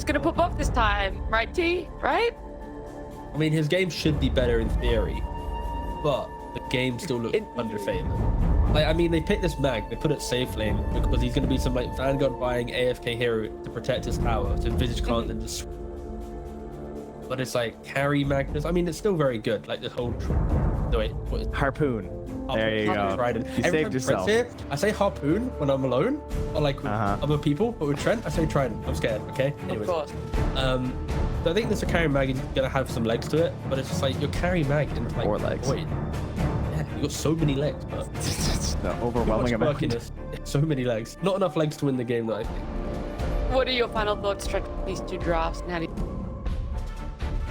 gonna pop off this time, right, T? Right? I mean, his game should be better in theory, but the game still looks underfavored. Like, I mean, they picked this mag, they put it safe lane because he's gonna be some like Vanguard buying AFK hero to protect his tower, to Visage can't and just. But it's like carry Magnus. I mean, it's still very good. Like the whole. No, wait, what is Harpoon. There you go. You saved yourself. I say harpoon when I'm alone, or like with other people, but with Trent, I say trident. I'm scared. Okay. Anyways. Of course. So I think this carry mag is gonna have some legs to it, but it's just like your carry mag in like 4 legs. Void. Yeah, you got so many legs, but it's the overwhelming amount. So many legs. Not enough legs to win the game, though, I think. What are your final thoughts, Trent, these 2 drafts? And how do you...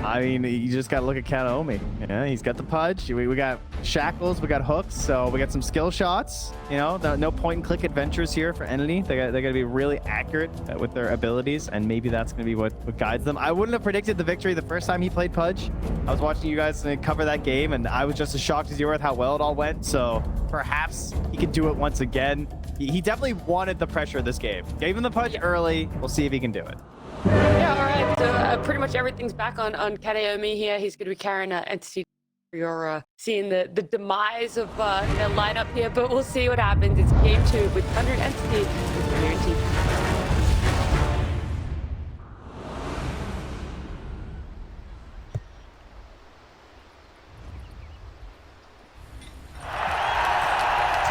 I mean, you just got to look at Kataomi. Yeah, he's got the pudge. We got shackles, we got hooks, so we got some skill shots. You know, no point and click adventures here for Entity. They got to be really accurate with their abilities, and maybe that's going to be what guides them. I wouldn't have predicted the victory the first time he played pudge. I was watching you guys cover that game, and I was just as shocked as you were with how well it all went. So perhaps he could do it once again. He definitely wanted the pressure of this game. Gave him the pudge early. We'll see if he can do it. Yeah, all right. So pretty much everything's back on Kataomi here. He's going to be carrying Entity. You're seeing the demise of their lineup here, but we'll see what happens. It's game 2 with Tundra and Entity with Tundra and T.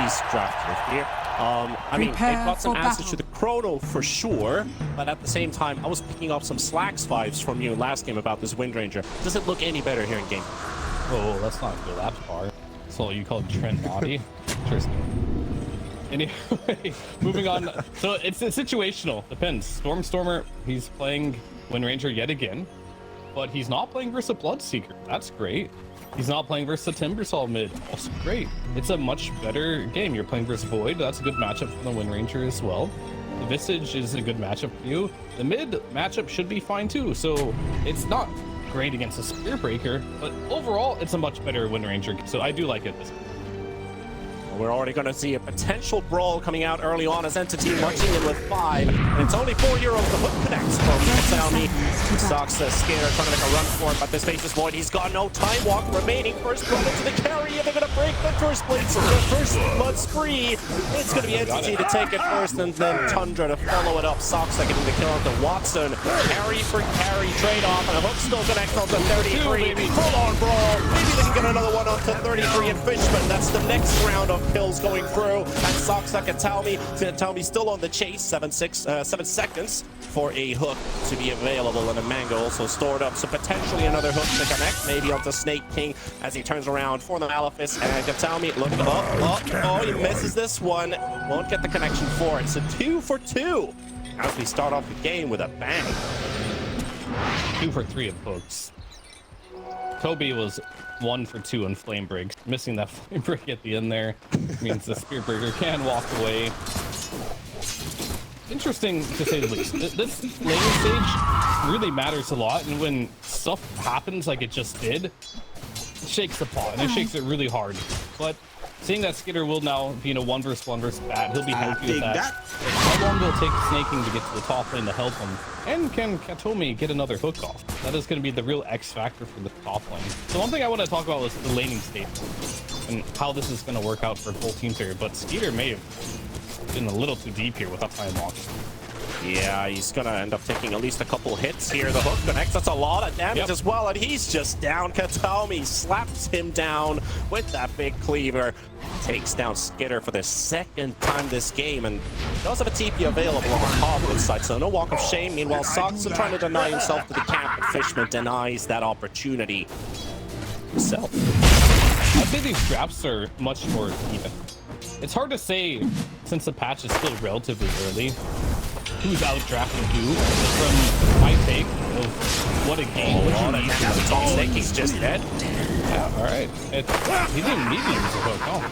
He's drafted here. I mean, they've got some answers to the chrono for sure, but at the same time, I was picking up some Slacks vibes from you last game about this Wind Ranger. Does it look any better here in game? Oh, let's not go that far. So you call Trent naughty? Interesting. Anyway, moving on. So it's situational. Depends. Stormer, he's playing Wind Ranger yet again, but he's not playing versus Bloodseeker. That's great. He's not playing versus the Timbersaw mid. Also great. It's a much better game. You're playing versus Void. That's a good matchup for the Wind Ranger as well. The Visage is a good matchup for you. The mid matchup should be fine too. So it's not great against the Spearbreaker, but overall it's a much better Wind Ranger. So I do like it. We're already going to see a potential brawl coming out early on as Entity marching in with 5. And it's only 4 euros. The hook connects from Kataomi. Socks Skater trying to make a run for it, but this space is void. He's got no time walk remaining. First blood into the carry, and they're going to break the first blade. So the first blood spree. It's going to be Entity to take it first, and then Tundra to follow it up. Socks getting the kill onto Watson. Carry for carry trade-off, and a hook still connects onto 33. Full-on brawl. Maybe they can get another one onto 33 and Fishman. That's the next round of kills going through, and Socks Kataomi still on the chase. 7 seconds for a hook to be available, and a mango also stored up, so potentially another hook to connect, maybe onto Snake King as he turns around for the Malefice, and Kataomi looking up. He misses this one, won't get the connection for it. So 2 for 2 as we start off the game with a bang. 2 for 3 of hooks. Kobe was 1 for 2 on Flame Break. Missing that Flame Break at the end there means the Spearbreaker can walk away. Interesting to say the least. This laning stage really matters a lot, and when stuff happens like it just did, it shakes the pot, and it shakes it really hard. But seeing that Skitter will now be in a 1 versus 1 versus Bat, he'll be happy with that. How long will it take Snake King to get to the top lane to help him? And can Kataomi get another hook off? That is going to be the real X factor for the top lane. So one thing I want to talk about is the laning state and how this is going to work out for both teams here. But Skeeter may have been a little too deep here without time walk. Yeah, he's gonna end up taking at least a couple hits here. The hook connects. That's a lot of damage as well, and he's just down. Kataomi slaps him down with that big cleaver. Takes down Skitter for the second time this game, and does have a TP available on the Goblin side, so no walk of shame. Meanwhile, Socks is trying to deny himself to the camp, but Fishman denies that opportunity himself. I'd say these drafts are much more even. It's hard to say, since the patch is still relatively early, who's out drafting who. From my take of what a game would you need to Snake, he's just dead. Yeah, all right. He didn't need to use a hook. Oh.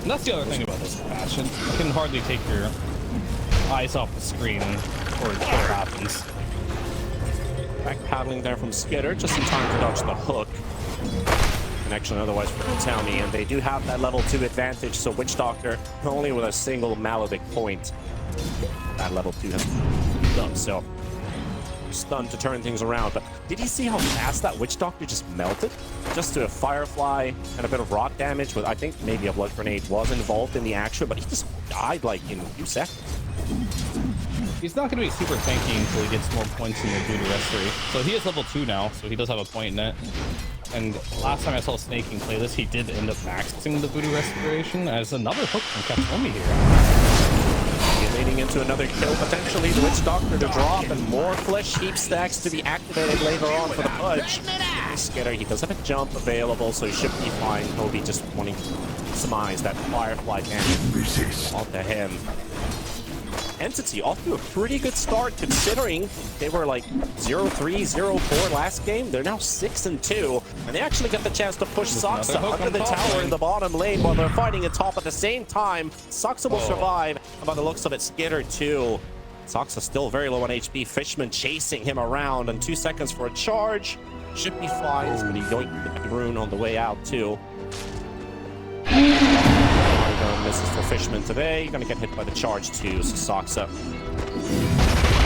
And that's the other thing about this patch. You can hardly take your eyes off the screen or it happens. Back paddling there from Skitter, just in time to dodge the hook. connection otherwise for Townie, and they do have that level 2 advantage, so Witch Doctor only with a single Maledict point. That level 2 has done, so stunned to turn things around. But did you see how fast that Witch Doctor just melted? Just to a Firefly and a bit of rot damage, with I think maybe a Blood Grenade was involved in the action, but he just died like in a few seconds. He's not going to be super tanky until he gets more points in the Voodoo Restoration. So he is level 2 now, so he does have a point in it. And last time I saw Snaking play this, he did end up maxing the Voodoo Restoration as another hook from Katomi here. Leading into another kill, potentially the Witch Doctor to drop, and more flesh heap stacks to be activated later on for the Pudge. Skitter, he does have a jump available, so he should be fine. Kobe just wanting to maximize that Firefly damage onto him. Entity off to a pretty good start considering they were like 0-3, 0-4 last game. They're now 6-2, and they actually get the chance to push Soxa under the tower in the bottom lane while they're fighting at top at the same time. Soxa will survive, and by the looks of it, Skitter too. Soxa still very low on HP. Fishman chasing him around, and 2 seconds for a charge. Should be fine. He's going to yoink the rune on the way out too. Misses for Fishman today. Gonna get hit by the charge too, so Soxa.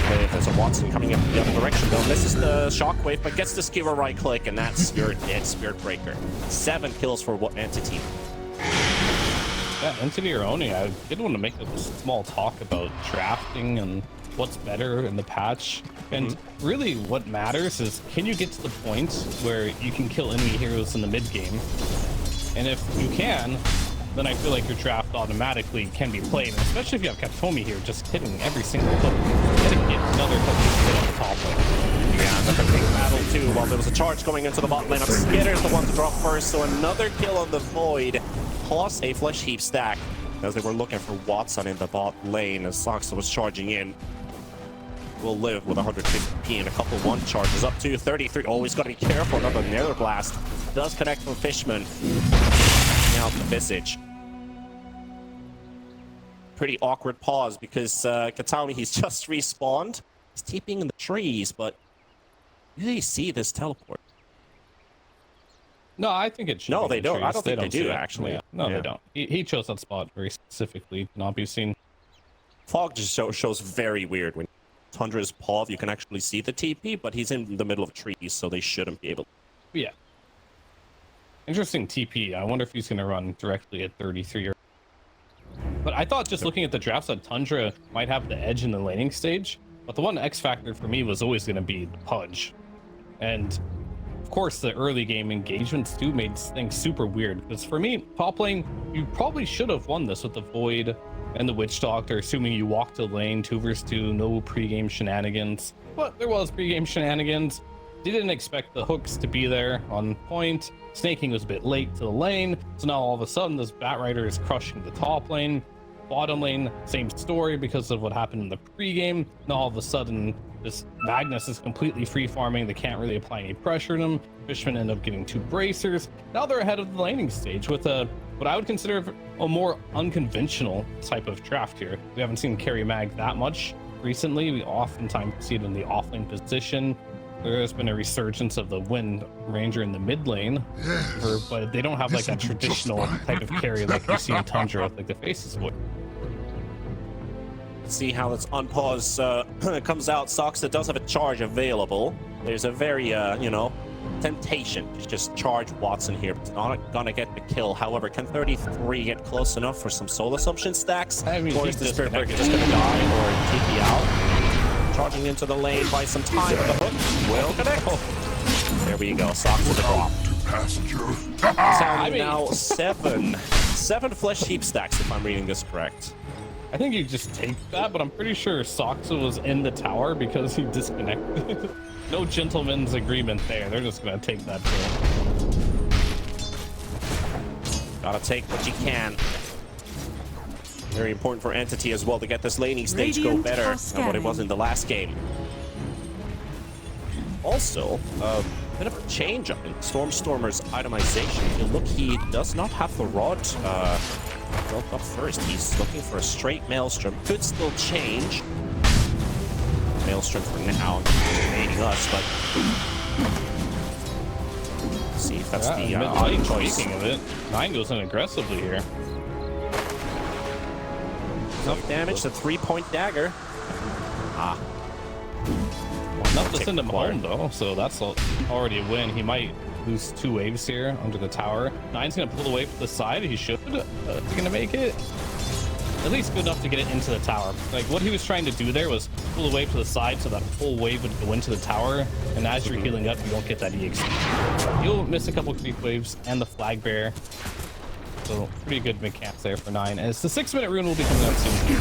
Okay, there's a Watson coming up the other direction though. Misses the shockwave, but gets the skewer right click, and that's your dead Spirit Breaker. 7 kills for what Entity? Yeah, Entity or Oni, I did want to make a small talk about drafting and what's better in the patch. And really what matters is, can you get to the point where you can kill enemy heroes in the mid game? And if you can, then I feel like your draft automatically can be played, and especially if you have Katomi here, just hitting every single hook. Getting another hook hit on the top lane. Yeah, another big battle too. While there was a charge going into the bot lane, Skitter's the one to drop first, so another kill on the Void, plus a flesh heap stack, as they were looking for Watson in the bot lane as Soxa was charging in. Will live with 150p and a couple 1 charges up to 33. Always got to be careful. Another Nether Blast does connect from Fishman. Out the Visage. Pretty awkward pause because Kataumi, he's just respawned. He's TPing in the trees, but do they see this teleport? No, I think it should. No, be they in the don't. I trees. don't think they do, see it. actually. Yeah. No, Yeah. they don't. He chose that spot very specifically, not be seen. Fog just shows very weird when Tundra's POV. You can actually see the TP, but he's in the middle of trees, so they shouldn't be able to. Yeah. Interesting TP. I wonder if he's going to run directly at 33. But I thought just looking at the drafts that Tundra might have the edge in the laning stage. But the one X factor for me was always going to be the Pudge. And of course, the early game engagements too made things super weird. Because for me, top lane, you probably should have won this with the Void and the Witch Doctor, assuming you walked the lane 2 versus 2, no pre-game shenanigans. But there was pre-game shenanigans. Didn't expect the hooks to be there on point. Snaking was a bit late to the lane, so now all of a sudden this Batrider is crushing the top lane. Bottom lane, same story because of what happened in the pregame. Now all of a sudden this Magnus is completely free farming. They can't really apply any pressure to him. Fishman end up getting 2 bracers. Now they're ahead of the laning stage with a what I would consider a more unconventional type of draft here. We haven't seen carry mag that much recently. We oftentimes see it in the offlane position. There has been a resurgence of the Wind Ranger in the mid lane, but they don't have like that traditional type of carry like you see in Tundra with like the Faces would. Let's see how this unpause comes out. Soxa does have a charge available. There's a very, temptation to just charge Watson here. It's not gonna get the kill. However, can 33 get close enough for some soul assumption stacks? I mean, or is the Spirit Breaker just gonna die or TP out? Charging into the lane by some time. The hook will connect. There we go. Soxa the drop. Sounding now 7 flesh heap stacks, if I'm reading this correct. I think you just take that, but I'm pretty sure Soxa was in the tower because he disconnected. No gentleman's agreement there. They're just gonna take that kill. Gotta take what you can. Very important for Entity as well to get this laning stage go better than what it was in the last game. Also, a bit of a change up in Stormstormer's itemization. If you look, he does not have the rod built up first. He's looking for a straight Maelstrom. Could still change. Maelstrom for now, invading us, but See if that's the mid-lane, right choice. speaking of it, 9 goes in aggressively here. Enough damage to 3-point dagger. Ah. Enough to send him home though, so that's already a win. He might lose 2 waves here under the tower. 9's gonna pull away from the side. He should. Is he gonna make it? At least good enough to get it into the tower. Like what he was trying to do there was pull away to the side so that full wave would go into the tower. And as you're healing up, you won't get that EXP. You'll miss a couple creep waves and the flag bearer. So pretty good mechanics there for 9. As the 6-minute rune will be coming out soon.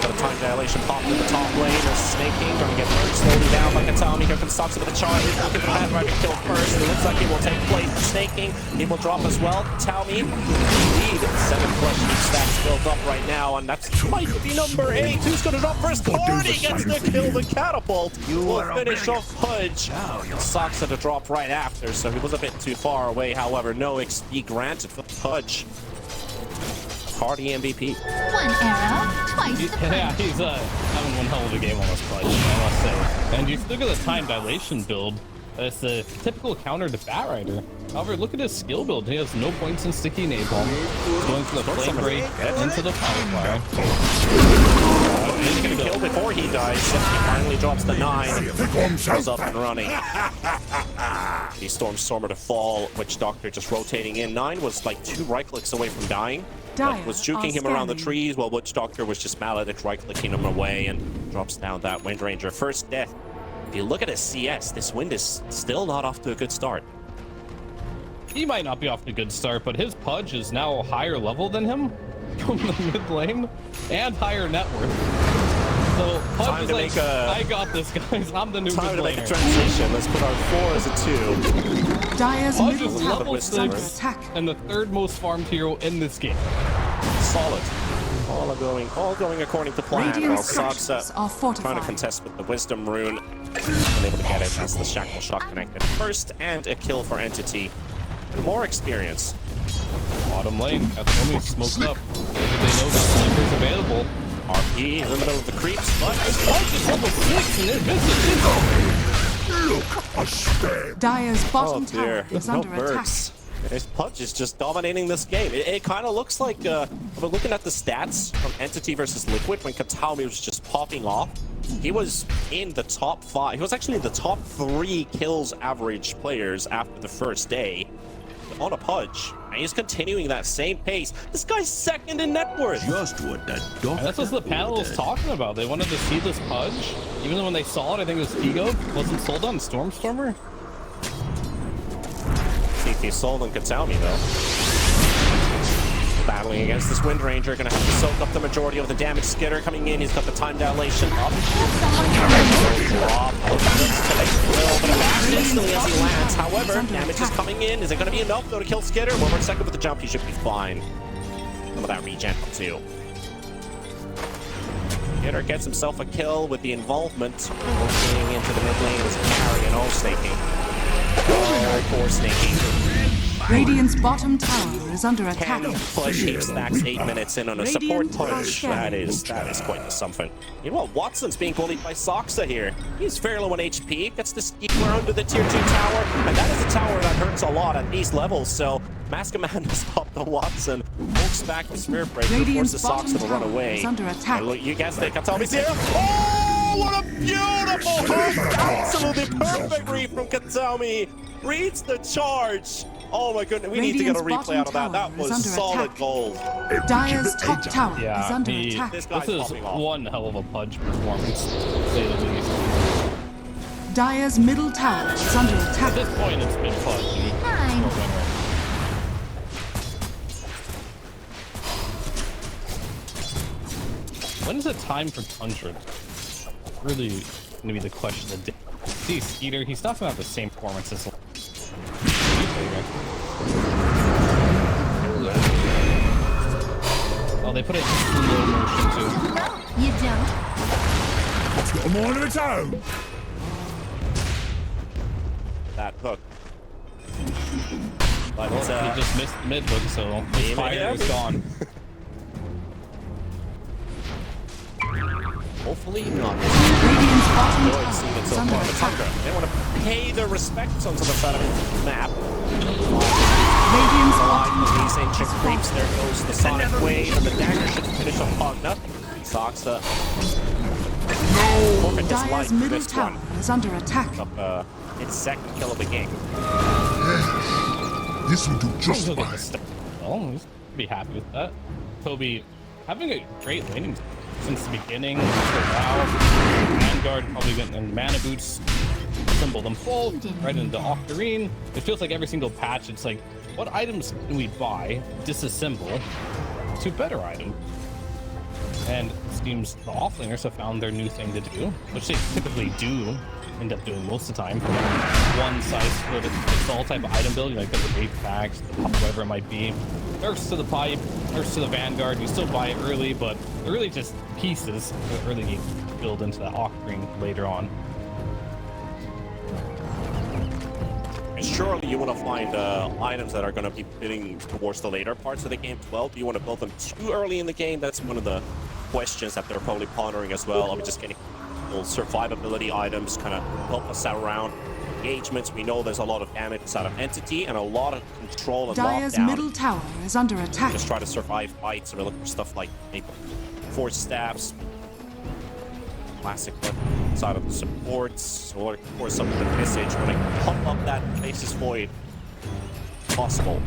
Got a time dilation pop in the top lane. There's Snaking going to get hurt slowly down by Katami. Here comes Soxa with a charge. He's looking for that right to kill first. It looks like it will take place. Snaking. He will drop as well. Katami. Indeed. 7+ heat stacks built up right now. And that might be number 8. Who's going to drop first? Cardi gets the kill. The catapult will finish off Pudge. Soxa to drop right after. So he was a bit too far away. However, no XP granted for Pudge. Party MVP. 1 arrow, twice the punch. Yeah, he's having one hell of a game on this Pudge, I must say. And you look at the time dilation build. It's the typical counter to Batrider. However, look at his skill build. He has no points in sticky napalm. He's going for the flame break into the cauliflower. He's going to kill before he dies. He finally drops the 9. Goes up and running. He Stormer to fall. Witch Doctor just rotating in. 9 was like 2 right clicks away from dying. But was juking him around the trees while Witch Doctor was just Maledict right clicking him away and drops down that Wind Ranger. First death. If you look at his CS, this Wind is still not off to a good start. He might not be off to a good start, but his Pudge is now higher level than him from the mid lane and higher net worth. So Pudge is like, I got this, guys. I'm the new Time mid to make a laner. transition. Let's put our 4 as a 2. Dire's Pudge middle is tower level is under 6 attack. and the 3rd most farmed hero in this game. Solid. All going according to plan. Radiant While structures are Soxa fortified. trying to contest with the Wisdom Rune. Unable to get it as the Shackle Shot connected first, and a kill for Entity. More experience. Bottom lane, Katsuomi smoked up. They know that sniper's available. RP in the middle of the creeps, but Pudge is level 6 and it misses. Dire's bottom tower dear, is no under attack. bursts. His Pudge is just dominating this game. It kind of looks like, if we're looking at the stats from Entity versus Liquid, when Katami was just popping off, he was in the top 5. He was actually in the top 3 kills average players after the first day on a Pudge. And he's continuing that same pace. This guy's 2nd in net worth. Just what the doctor And that's what the panel was talking about. They wanted to see this Pudge. Even though when they saw it, I think it was Ego. Wasn't sold on Stormer. He's sold on Katami though. Battling against this Wind Ranger, gonna have to soak up the majority of the damage. Skitter coming in, he's got the time dilation up. Drop. To make a little bit of damage instantly as he lands. However, damage is coming in. Is it gonna be enough though to kill Skitter? 1 more second with the jump, he should be fine. Some of that regen too. Skitter gets himself a kill with the involvement. Rotating into the mid lane as a carry and all snaking. Oh, poor snaking. Radiant's bottom tower is under attack. 10 push heap stacks 8 minutes in on a support push. That is quite the something. You know what? Watson's being bullied by Soxa here. He's fairly low on HP. Gets the Skeeper under the tier 2 tower, and that is a tower that hurts a lot at these levels. So Mask Command has stopped the Watson. Pokes back the Spirit Breaker, forces Soxa to run away. Is under attack. And look, you guessed it. Katami's here. Oh, what a beautiful hook! Absolutely perfect read from Katami. Reads the charge. Oh my goodness, we need to get a replay out of that. That was solid gold. Dire's top tower is Yeah, under attack. This this guy's is popping off. one hell of a Pudge performance, to say the least. Dire's middle tower is under At attack. this point, it's been Pudge. Nine. When is it time for Tundra? Really gonna be the question of the day. See, Skeeter, he's not gonna have the same performance as oh, they put it in slow motion too. No, you don't. It's got a mind of its own. That hook. But He just missed the mid hook, so his fire is gone. hopefully not. Radiant's bottom enjoyed seeing it so far. The Tundra, they want to pay their respects onto the side of the map. These ancient creeps. There goes the Sonic Wave, and the dagger should finish off Pogna. Soxa. Dire's middle tower is under attack. Up its second kill of the game. This will do just He'll get fine. the step. Well, he's be happy with that. Toby having a great laning since the beginning. So now, Vanguard probably went in mana boots, assemble them full, right into Octarine. It feels like every single patch, it's like, what items can we buy, disassemble to better items? And it seems the offlaners have found their new thing to do, which they typically do end up doing most of the time. One size fits all type of item build, like the Wraith packs, whatever it might be. Nerfs to the pipe, nerfs to the Vanguard. You still buy it early, but they're really just pieces that early game build into the Octarine later on. And surely you want to find items that are going to be fitting towards the later parts of the game. 12, do you want to build them too early in the game? That's one of the questions that they're probably pondering as well. Are we just getting little survivability items, kind of help us out around engagements? We know there's a lot of damage out of Entity and a lot of control and Dire's lockdown. middle tower is under attack. Just try to survive fights, and we look for stuff like maybe force staffs, classic side of the supports, or of course some of the visage when I pump up that Faceless Void possible.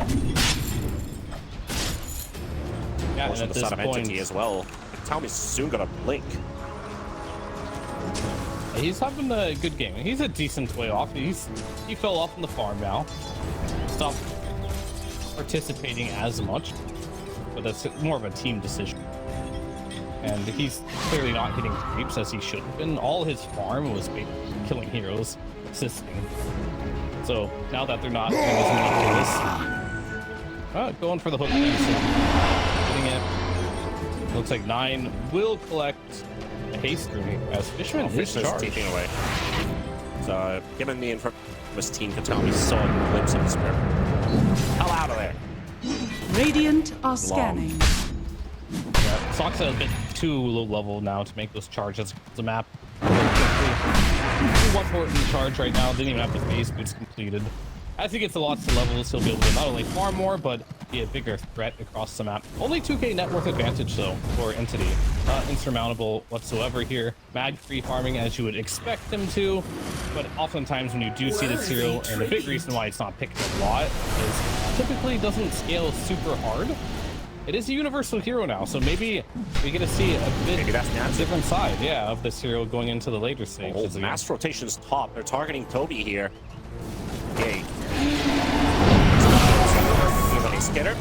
Yeah, Also and the at this side of point, Entity as well. Tommy's soon gonna blink. he's having a good game. He's a decent way off. He fell off in the farm now. Stopped participating as much, but that's more of a team decision. And he's clearly not hitting creeps as he should have been. All his farm was killing heroes, assisting. So now that they're not doing as many kills, going for the hook. Getting it. Looks like 9 will collect a haste rune as Fishman is charged. Taking away. So given the info from his team, Katami saw a glimpse of his spirit. Hell out of there. Radiant are scanning. Yeah, Soxa a bit too low level now to make those charges. The map. One important charge right now. Didn't even have the base boots completed. As he gets the lots of levels, he'll be able to not only farm more, but be a bigger threat across the map. Only 2k net worth advantage though for Entity. Insurmountable whatsoever here. Mag free farming as you would expect them to, but oftentimes when you do see this hero, and the big reason why it's not picked a lot is typically doesn't scale super hard. It is a universal hero now, so maybe we get to see a bit different side, yeah, of this hero going into the later stages. Mass rotation's top. They're targeting Toby here. Okay. Skitter.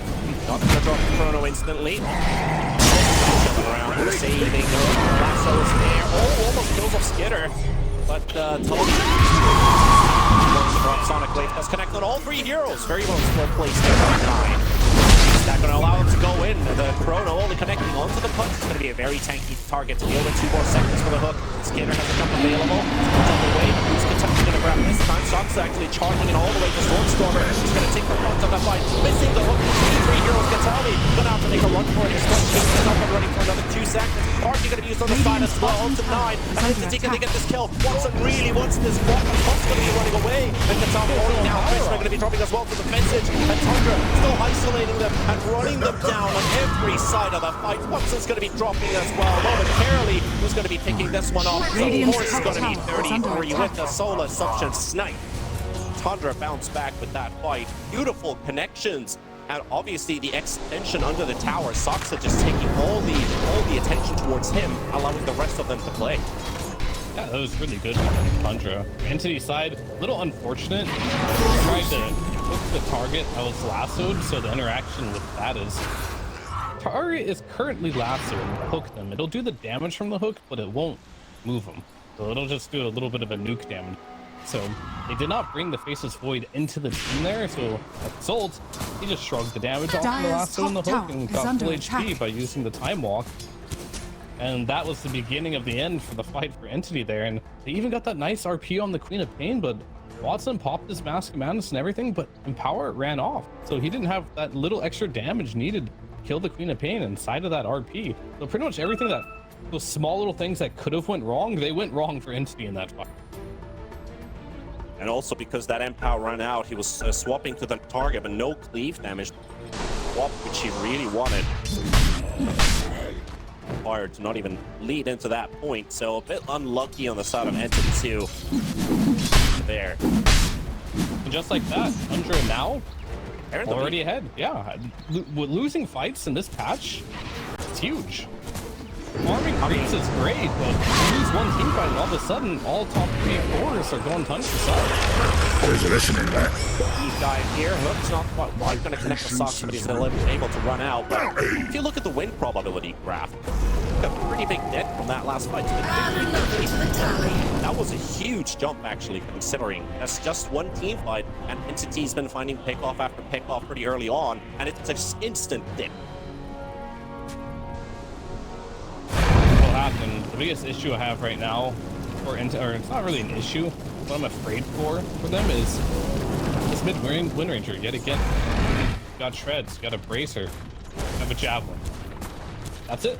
Not gonna drop the chrono instantly. Jumping around, saving. Lasso is there. Oh, almost kills off Skitter. But Toby. Drop Sonic Wave does connect on all 3 heroes. Very well placed there by 9. Is that going to allow him to go in? The chrono only connecting onto the punch. It's going to be a very tanky target to deal with. 2 more seconds for the hook. Skitter has a jump available. Jump away, but who's Kentucky going to grab this time? Sox actually charging it all the way to Stormstormer. He's going to take the front of that fight. Missing the hook. 3 heroes. Katami going to have to make a run for it. Storm is up and running for another 2 seconds. Archie going to be used on the side as well. On to 9. And Entity can get this kill. Watson really wants this block. Pump's going to be running away. And Katami holding down. Krishna going to be dropping as well for the message. And Tundra still isolating them and running them down on every side of the fight. Watson's going to be dropping as well momentarily. Who's going to be picking this one off? So of course, it's going to be 33 with the Solar Assumption Snipe. Tundra bounced back with that fight. Beautiful connections. And obviously the extension under the tower. Soxa just taking all the attention towards him, allowing the rest of them to play. Yeah, that was really good from Tundra. Entity side, a little unfortunate. Tried to hook the target that was lassoed, so the interaction with that is target is currently lassoed. Hook them. It'll do the damage from the hook, but it won't move them. So it'll just do a little bit of a nuke damage. So they did not bring the Faceless Void into the team there, so at the result, he just shrugged the damage off the lasso and the hook and got full HP by using the time walk. And that was the beginning of the end for the fight for Entity there. And they even got that nice RP on the Queen of Pain, but Watson popped his Mask of Madness and everything, but Empower ran off. So he didn't have that little extra damage needed kill the Queen of Pain inside of that RP. So pretty much everything that, those small little things that could have went wrong, they went wrong for Entity in that fight. And also because that Empower ran out, he was swapping to the target, but no cleave damage. Swap, which he really wanted. Hard to not even lead into that point, so a bit unlucky on the side of Entity 2. There. And just like that, Tundra now already ahead. Yeah, losing fights in this patch, it's huge. Farming creeps is great, but you lose one team fight and all of a sudden all top 3 cores are going Tundra's side. Who's listening, man? Deep dive here. Hook's not quite going to connect the socks, but he's able to run out. But if you look at the win probability graph, a pretty big dent from that last fight to the That was a huge jump, actually, considering that's just one team fight, and Entity's been finding pickoff after pickoff pretty early on, and it's an instant dip. The biggest issue I have right now, or it's not really an issue, what I'm afraid for them is this mid-Wind Ranger yet again. You got shreds, you got a bracer, you have a javelin. That's it.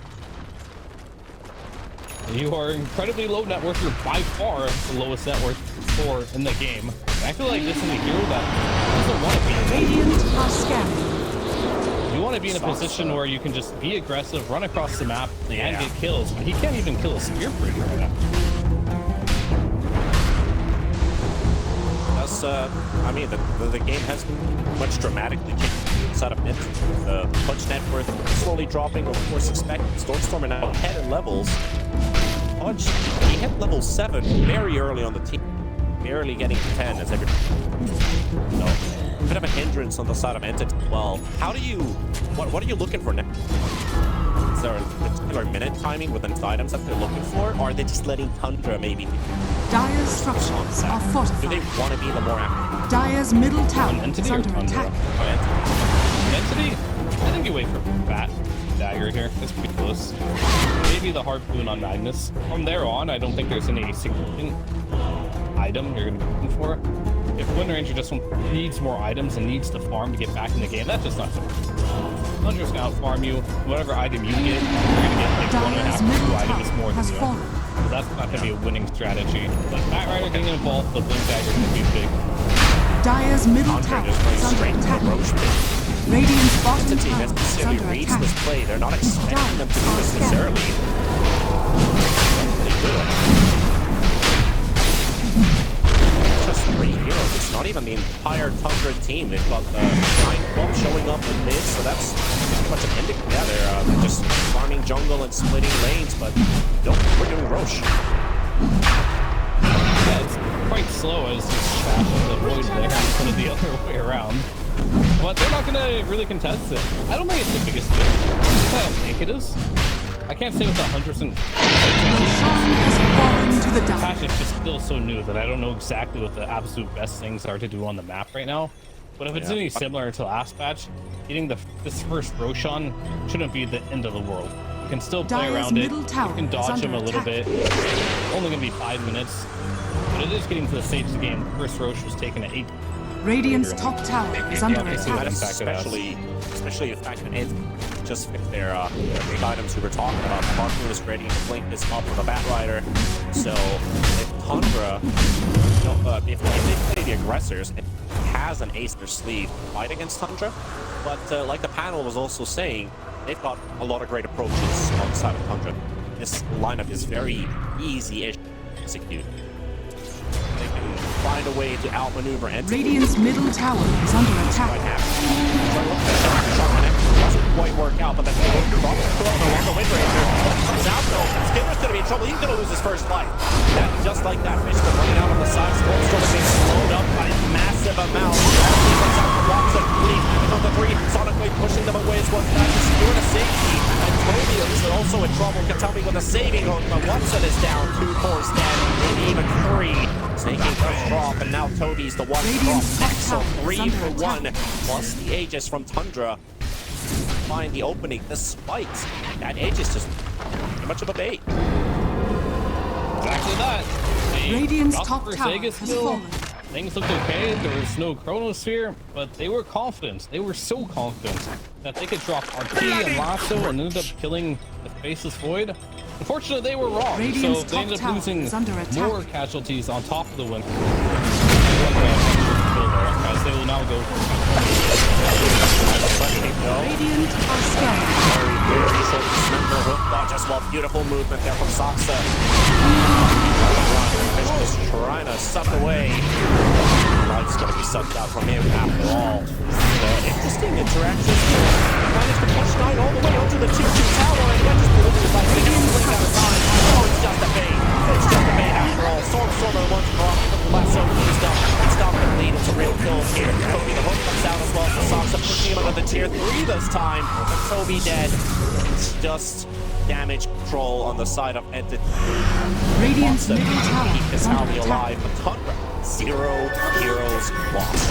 You are incredibly low net worth. You're by far the lowest net worth score in the game. I feel like this is a hero that doesn't want to be. Radiant are scanning. You want to be in a position where you can just be aggressive, run across the map, and get kills, but he can't even kill a spear bridge right now. That's, I mean, the game has much dramatically changed inside of mid. The punch net worth slowly dropping, of course, expected. Stormstormer now ahead in levels. Punch, he hit level 7 very early on the team, barely getting to 10 as every. So, a bit of a hindrance on the side of Entity. Well, how do you, what are you looking for next? Is there a particular minute timing with the items that they're looking for, or are they just letting Tundra maybe? Dire's structures are Do fortified. they want to be the more active? Dire's middle tower is Entity or under Tundra? attack. Entity? I think you wait for Bat Dagger here. It's pretty close. Maybe the Harpoon on Magnus. From there on, I don't think there's any significant item you're going to be looking for. If Wind Ranger just needs more items and needs to farm to get back in the game, that's just not fair. Tundra's going to out-farm you. Whatever item you get, you're going to get like 1.5 or 2 items more than you. So that's not going to be a winning strategy. But Bat Rider getting involved, the Blink Dagger is going to be big. Dire's middle Tundra tower just going is under straight to attack. the Roche pit. Radiant's bottom Entity tower is necessarily under reads attack. this play. They're not expecting them to do this necessarily. They do it. Just 3 heroes. It's not even the entire Tundra team. They've got 9 bombs showing up in mid, so that's pretty much an indicator. Yeah, they're just farming jungle and splitting lanes, but nope, we're doing Roche. Yeah, it's quite slow as the void there instead of the other way around. But they're not going to really contest it. I don't think it's the biggest deal. I don't think it is. I can't say with 100%. The patch is just still so new that I don't know exactly what the absolute best things are to do on the map right now. But if it's anything similar to last patch, getting this first Roshan shouldn't be the end of the world. You can still play around it. You can dodge him a little bit. Only going to be 5 minutes. But it is getting to the stage of the game. The first Rosh was taken at 8. Radiant's top tower is under attack. Especially the fact that it just picked their big items we were talking about. The Harpoon is ready to blink this up with a Bat Rider. So if Tundra, if they play the aggressors, it has an ace in their sleeve to fight against Tundra. But like the panel was also saying, they've got a lot of great approaches on the side of Tundra. This lineup is very easy-ish to execute. They can find a way to outmaneuver Entity. Radiant's middle tower is under attack. Doesn't quite work out, but then the Wind Ranger comes out though. Skinner's gonna be in trouble. He's gonna lose his first fight. And just like that, Fish running out on the side. Stormstorm being slowed up by a massive amount. Comes out the blocks and lead on the 3. Sonic Wave pushing them away as well. Securing a safety. And Toby is also in trouble. Can tell me with a saving on, but Watson is down. 2 cores dead. And even 3. Taking first drop, and now Toby's the one drop next. So 3 for 1, plus the Aegis from Tundra. Find the opening despite that Aegis just too much of a bait. Exactly that. Radiant's top tower has fallen. things looked okay. There was no chronosphere, but they were confident. They were so confident that they could drop RP and Lasso and ended up killing the Faceless Void. Unfortunately, they were wrong, Radiant's so they ended top up losing tower is under attack. more casualties on top of the win. As they will now go for Radiant are scanning. Very short slender hook dodge as well. Beautiful movement there from Saksa. Just trying to suck away. Life's going to be sucked out from him after all. Interesting interactions here. Managed to push Knight all the way onto the 2-2 tower and then just delivers like they don't blink out of time. Oh, it's just a bait. It's just a bait after all. Stormer wants to drop the lasso used up. Stop the lead. It's a real kill here. Toby, the hook comes out as well for Saksa, pushing him under the tier 3 this time. But Toby dead. It's just damage control on the side of Entity. Radiant's middle tower Keep his is under Howie attack. alive, but Tundra, 0 heroes lost.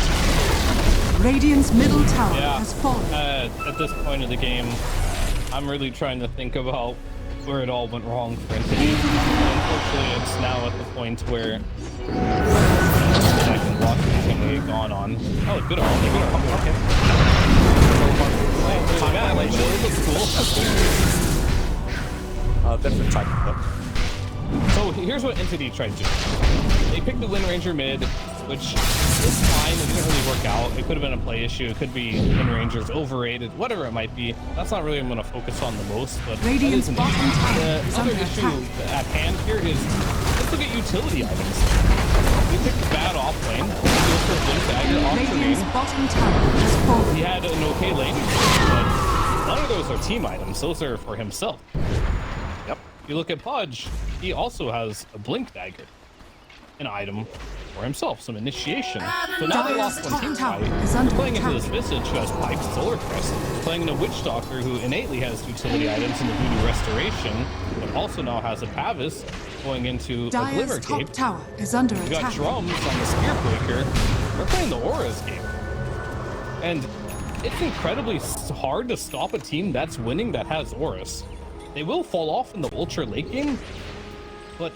Radiant's middle tower Yeah, has fallen. at this point of the game, I'm really trying to think about where it all went wrong for Entity. Unfortunately, it's now at the point where I can watch everything they've gone on. Oh, good arm. Okay. Yeah, like, it looks cool. Different type of hook. So here's what Entity tried to do. They picked the Wind Ranger mid, which is fine. It didn't really work out. It could have been a play issue. It could be Wind Ranger's overrated, whatever it might be. That's not really what I'm going to focus on the most. But Radiant's bottom tower the is other under issue attack. at hand here is let's look at utility items. We picked bad off lane. Radiant's bottom tower has fallen. He had an okay lane, but none of those are team items. Those are for himself. Yep. If you look at Pudge, he also has a Blink Dagger, an item for himself, some initiation. So now they lost one team fight. They're playing into this Visage who has Pike's Solar Crest, playing in a Witch Doctor who innately has utility items in the Voodoo Restoration, but also now has a Pavis going into a Glimmer Dire's top Cape. tower is under You got attack. drums on the Spear Breaker. We're playing the Aura's game. And it's incredibly hard to stop a team that's winning that has Auras. They will fall off in the Ultra late game, but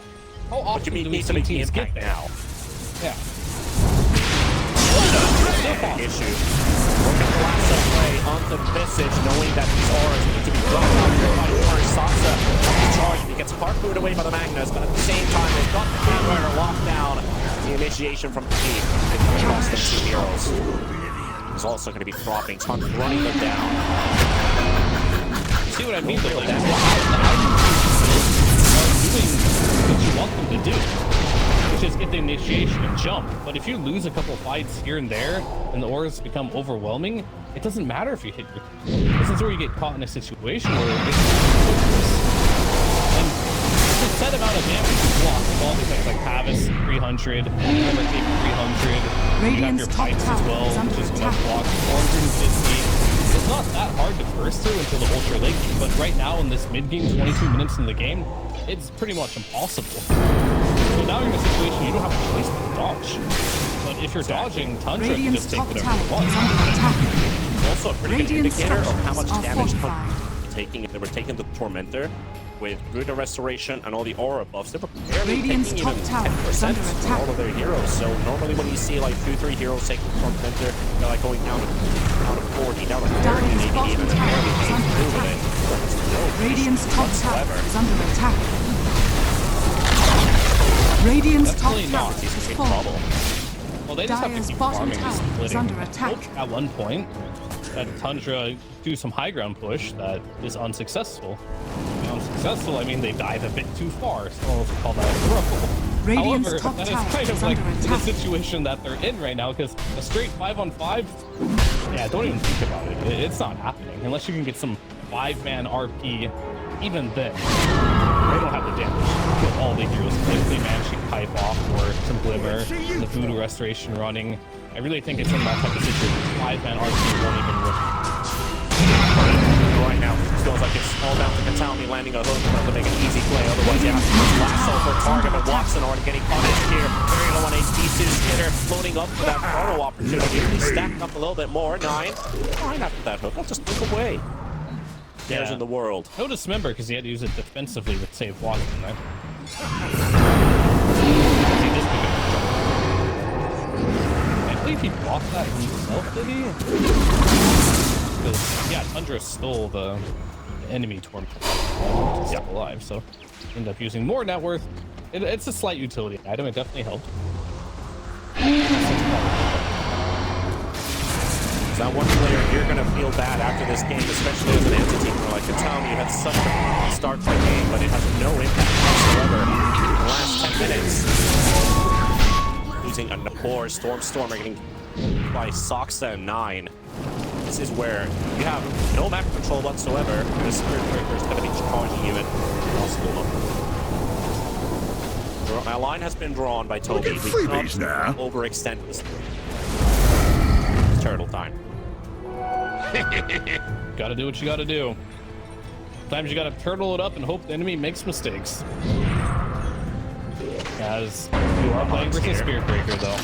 how often do we see teams get there? Now. Yeah. Issue. Working the last play onto Visage, knowing that these auras need to be dropped out here by Saksa. Charge, he gets harpooned away by the Magnus, but at the same time, they've got the Hammer locked down. The initiation from the team. They've lost the 2 heroes. He's also going to be dropping, running them down. See what I mean? Though, like, the doing what you want them to do, which is get the initiation and jump. But if you lose a couple fights here and there, and the auras become overwhelming, it doesn't matter if you hit your. This is where you get caught in a situation where it's and the set amount of damage you block with all these things like Pavis 300, Glimmer Cape 300, you have your pipes as well, which is going to block 450. It's not that hard to burst through until the ultra late game, but right now in this mid game, 22 minutes in the game, it's pretty much impossible. So now you're in a situation you don't have a choice but to dodge. But if you're dodging, Tundra can just take whatever you want. It's also a pretty good indicator of how much damage taking. they were taking the Tormentor with Buddha Restoration and all the aura buffs. They were barely Radiant's taking even top tower is 10% under for attack. all of their heroes. So normally when you see like 2-3 heroes taking the Tormentor, they're like going down to 40, down to 30, Dire's maybe bottom even tower barely is getting under through with attack. it. Radiant's top tower whatsoever. is under attack. Radiant's top Definitely tower not. is In fallen. trouble. Well, they just have Dire's to keep bottom farming tower this is splitting. under attack. Hope at one point that Tundra do some high ground push that is unsuccessful. And unsuccessful, I mean they dive a bit too far. Someone else would call that a throw. Radiant's However, top that is tower kind of is like under the attack. situation that they're in right now, because a straight 5-on-5, yeah, don't even think about it. It's not happening unless you can get some 5-man RP. Even then, they don't have the damage. Kill all the heroes. If they manage to pipe off or some Glimmer, the Voodoo Restoration running, I really think it's in that type of situation. 5-man RP won't even work. Right now, it feels like it's all down to Katami landing a hook to make an easy play. Otherwise, you have to lasso for target, but Watson already getting punished here. Very low on HP. Skitter floating up for that photo opportunity. He stacked up a little bit more. 9 after that hook. I'll just look away. There's in the world. No dismember because he had to use it defensively to save Watson there. He did pick up the jump. believe he bought that himself, did he? Because, yeah, Tundra stole the enemy torment to stay alive, so end up using more net worth. It's a slight utility item. It definitely helped. Now, one player you're going to feel bad after this game, especially as an entity. Like Katami, you had such a start to the game, but it has no impact whatsoever in the last 10 minutes. Losing a Nabor, Stormstormer getting by Soxa and 9. This is where you have no map control whatsoever. The Spirit Breaker is going to be charging you at possible. A line has been drawn by Toby. We cannot overextend this. Turtle time. Gotta do what you gotta do. Sometimes you gotta turtle it up and hope the enemy makes mistakes. As you are playing versus Spirit Breaker, though.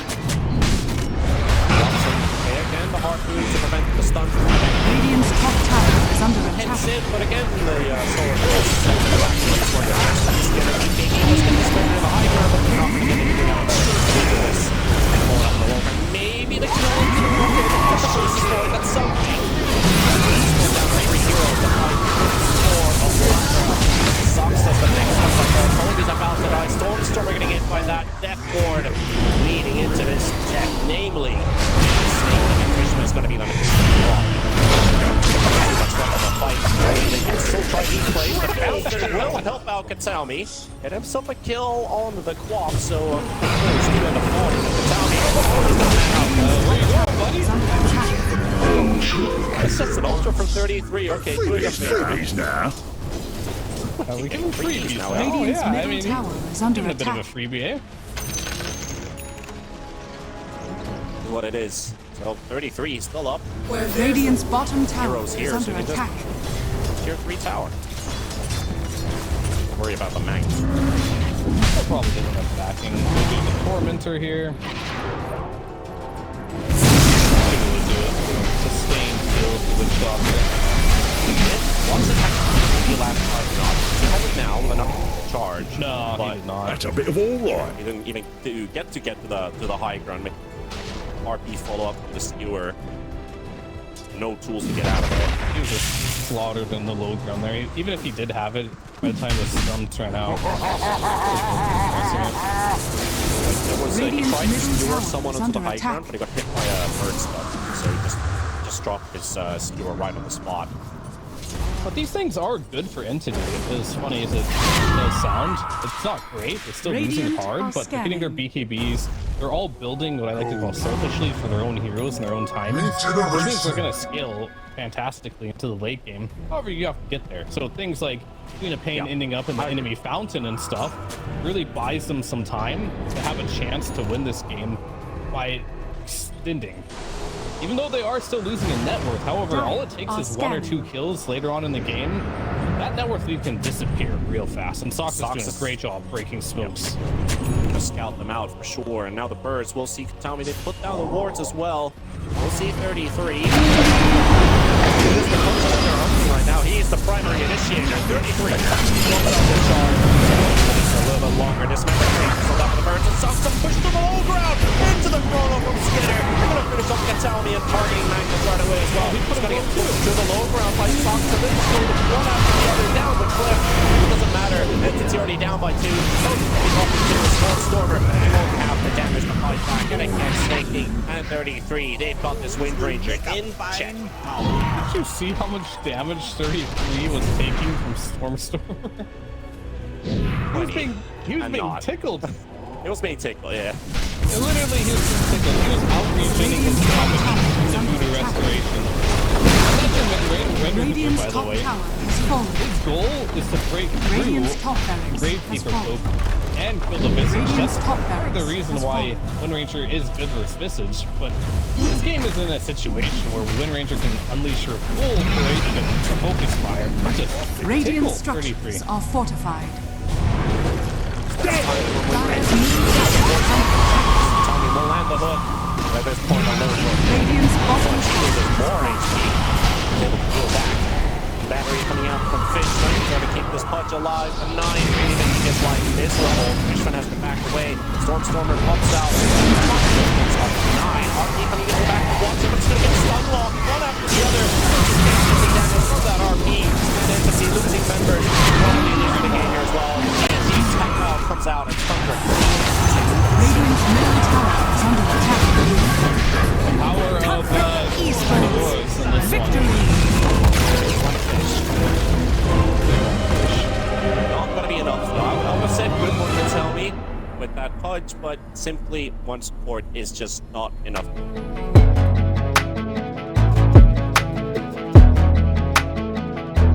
Again, the hard move to prevent the stun. Radiant's top tower is under attack. Hits it, but again, the solar force is going to be taking this in the high ground, but they're not going to get anything out of this. Maybe the kill that's something. Sucks as the next one, but Toby's about to die. Stormstormer getting hit by that death ward leading into this death, namely Snake is going to be the next one. That's one of the fight. They can still try each place, but Bowser will help out Katami. Get himself a kill on the Quap, so he's doing the fall. Katami. Where you going, buddy? It's just an ultra from 33. Okay, doing a Freebies now. We give him freebies now. Radiant's middle tower is under a bit attack. of a freebie, eh? What it is. So 33 is still up. Radiant's bottom tower Heroes here, is under so we just attack. tier 3 tower. Don't worry about the Mank. I'll probably get enough backing. We'll do the Tormentor here. We'll do it. Sustain kill for the Doctor. Once attack the last time not. He has it now, but not charge. No, but he did not. That's a bit of all right. He didn't even get to the high ground. RP follow up with the skewer. No tools to get out of it. He was just slaughtered in the low ground there. Even if he did have it, by the time the stumps ran out. There was he tried to skewer someone onto the high attack. ground, but he got hit by a bird stuff. So he just dropped his skewer right on the spot. But these things are good for Entity. As funny as it does sound, it's not great. It's still losing hard, but they're getting their BKBs. They're all building what I like to call selfishly for their own heroes and their own timings, which means they're going to scale fantastically into the late game. However, you have to get there. So things like Queen of Pain ending up in the enemy fountain and stuff really buys them some time to have a chance to win this game by extending. Even though they are still losing in net worth, however, all it takes is 1 or 2 kills later on in the game. That net worth lead can disappear real fast, and Sox is doing a great job breaking smokes. Gonna scout them out for sure, and now the birds will see Katami. They put down the wards as well. We'll see 33. Right now, he is the primary initiator. 33. A little bit longer. Dismember so that the birds and Sox push to the low ground into the chrono from Skinner. They're gonna finish up Katami and targeting Magnus right away as well. He's gonna get pushed to the low ground by Sox. So this is going to one after the other down the cliff. It doesn't matter. Entity already down by 2. Stormer. They won't have the damage to fight back. And again, Snaking and 33. They've got this Wind Ranger in check. Did you see how much damage 33 was taking from Stormstormer? He was being tickled. It was being tickled, yeah. Literally, he was being tickled. He was outreaching his damage in the voodoo restoration. Radiant's top tower has fallen. His goal is to break Radiant's through top barracks Gravekeeper has Cloak fallen. and kill the Visage. Radiant's That's top part of the barracks reason has why fallen. Wind Ranger is good versus Visage, but this game is in a situation where Wind Ranger can unleash her full creation and focus fire. Just Radiant tickle 33. structures are fortified. Tommy will land the hook. At this point, on those hooks. Radiant's bottom tower More HP. Able to pull back. battery coming out from Fishman, trying to keep this Pudge alive. A 9 really making his life miserable. Fishman has to back away. Stormer pops out. It's up to 9. RP coming in the back to watch him. It's going to get stun locked one after the other. Just getting damage from that RP. And Entity losing members. Probably losing the game here as well. TNT tech out comes out and Tundra. Radiant's middle tower is under attack. The power of Tundra Esports. in this Victory. Not going to be enough though. I would have said good one to tell me with that Pudge, but simply one support is just not enough.